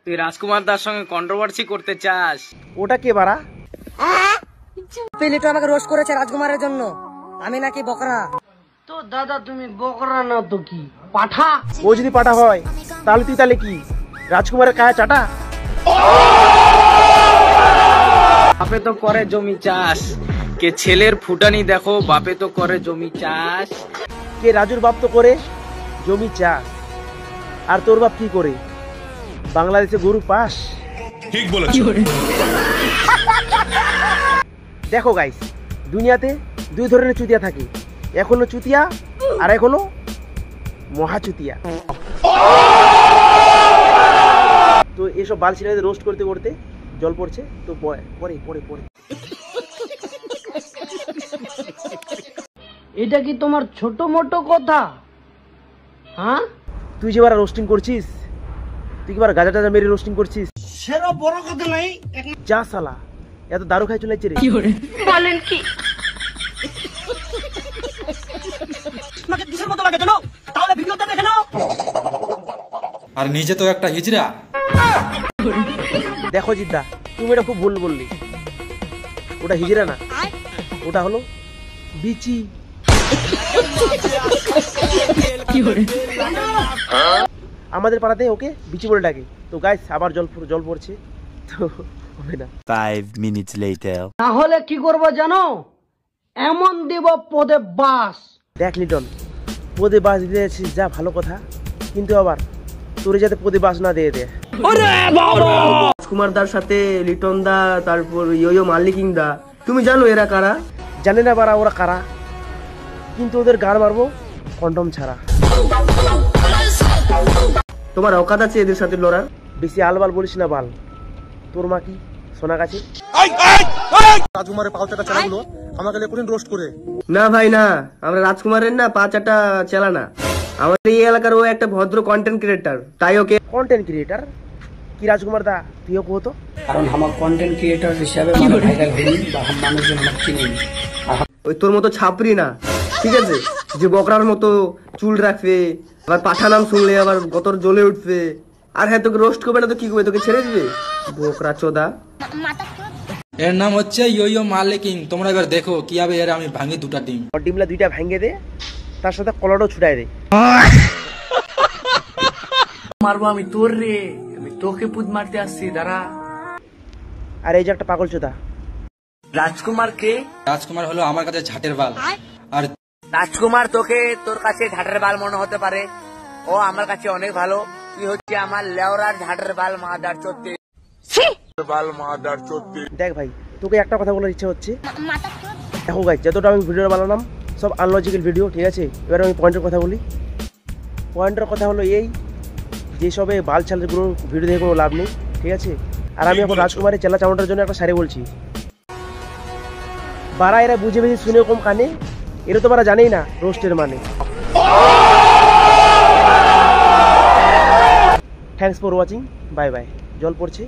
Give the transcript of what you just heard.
তুই রাজকুমার দার সঙ্গে কন্ট্রোভার্সি করতে চাস? ওটা কে বাড়া? লিটু আমাকে রোস্ট করেছে রাজকুমারের জন্য, আমি নাকি বকরা। তো দাদা তুমি বকরা না তো কি পাঠা? ও যদি পাঠা হয় তাহলে তুই তাহলে কি রাজকুমারের কায়া চাটা? বাপে তো করে জমি চাষ, কে ছেলের ফুটানি দেখো, বাপে তো করে জমি চাষ। কে রাজুর বাপ তো করে জমি চাষ, আর তোর বাপ কি করে? বাংলাদেশে গরু পাস। ঠিক বলেছো। দেখো গাইস, দুনিয়াতে দুই ধরনের চুতিয়া থাকে, এক হলো চুতিয়া আর এক হলো মহাচুতিয়া। তো এসব বাল ছেলেদের রোস্ট করতে করতে জল পড়ছে, তো পরে পরে পরে এটা কি তোমার ছোট মোটো কথা? হ্যাঁ, তুই যে বার রোস্টিং করছিস, তুই কি বার গাজা টাজা মেরে রোস্টিং করছিস? সেটা বড় কথা নাই। যা সালা, এত দারু খাই চলে যাচ্ছে রে। বলেন কি? তোমাকে কিসের মতো লাগে জানো? তাহলে ভিডিওটা দেখে নাও। আর নিজে তো একটা হিজড়া। দেখো জিদ্দা, তুমি এটা খুব ভুল বললি। ওটা হিজড়া না, ওটা হলো বিচি। আমাদের পাড়াতে ওকে বিচি বলে ডাকে। তো গাইস আবার জল পড়ছে, তো হবে না। 5 minutes later. তাহলে কি করবো জানো? এমন দিব পদে বাস। দেখ লিটন, পদে বাস দিতে যাচ্ছিস যা ভালো কথা, কিন্তু আবার তোরে যাতে পদে বাস না দিয়ে দে। রাজকুমার দার সাথে লিটন দা, তারপর ইয়ো মালিকিং দা, তুমি জানো এরা কারা? জানি না বারা ওরা কারা, কিন্তু ওদের গাড় মারবো কন্ডম ছাড়া। তোমার অকাত আছে এদের সাথে লড়ার? বেশি আলবাল বলিস না বাল, তোর মা কি সোনা গাছে? রাজকুমারের পাউচাটা চালাগুলো আমাকে কোনদিন রোস্ট করে না ভাই না, আমরা রাজকুমারের না পা চাটা চালা না। আমাদের এই এলাকার ও একটা ভদ্র কন্টেন্ট ক্রিয়েটার, তাই ওকে। কন্টেন্ট ক্রিয়েটার কি রাজকুমার দা তুইও কহতো? কারণ আমার কন্টেন্ট ক্রিয়েটর হিসাবে মানে ভাইরাল হইনি বা মানুষজন আমাকে চিনেনি। ওই তোর মতো ছাপরি না, ঠিক আছে, যে বকরার মতো চুল রাখবে, আবার পাঠা নাম শুনলে আবার গতর জ্বলে উঠবে। আর হ্যাঁ, তোকে রোস্ট করবে না তো কি করবে? তোকে ছেড়ে দিবে বকরা চোদা। এর নাম হচ্ছে ইয়ো মালিকিং। তোমরা এবার দেখো কিভাবে এর আমি ভাঙি দুটা ডিম। ডিমলা দুইটা ভেঙে দে, তার সাথে কলাটাও ছুটাই দে। মারবো আমি তোর রে, আমি তোকে পুদ মারতে আসছি দাঁড়া। আর এই যে একটা পাগল চোদা রাজকুমার কে? রাজকুমার হলো আমার কাছে ঝাটের বাল। আর রাজকুমার তোকে তোর কাছে ঝাটের বাল মনে হতে পারে, ও আমার কাছে অনেক ভালো। তুই হচ্ছে আমার লেওরার ঝাটের বাল মাদার চোদ্দে। দেখ ভাই, তোকে একটা কথা বলার ইচ্ছা হচ্ছে। দেখো গাইস, যতটা আমি ভিডিও বানালাম সব আনলজিক্যাল ভিডিও, ঠিক আছে? এবার আমি পয়েন্টের কথা বলি। পয়েন্টের কথা হলো এই, যেসবে বাল ছালেরগুলো ভিডিও দেখে কোনো লাভ নেই, ঠিক আছে? আর আমি এখন রাজকুমারের চেলা চামড়ার জন্য একটা সারি বলছি। বারা এরা বুঝে বুঝে শুনে কম কানে, এরা তো বারা জানেই না রোস্টের মানে। Thanks for watching, bye bye. জল পড়ছে।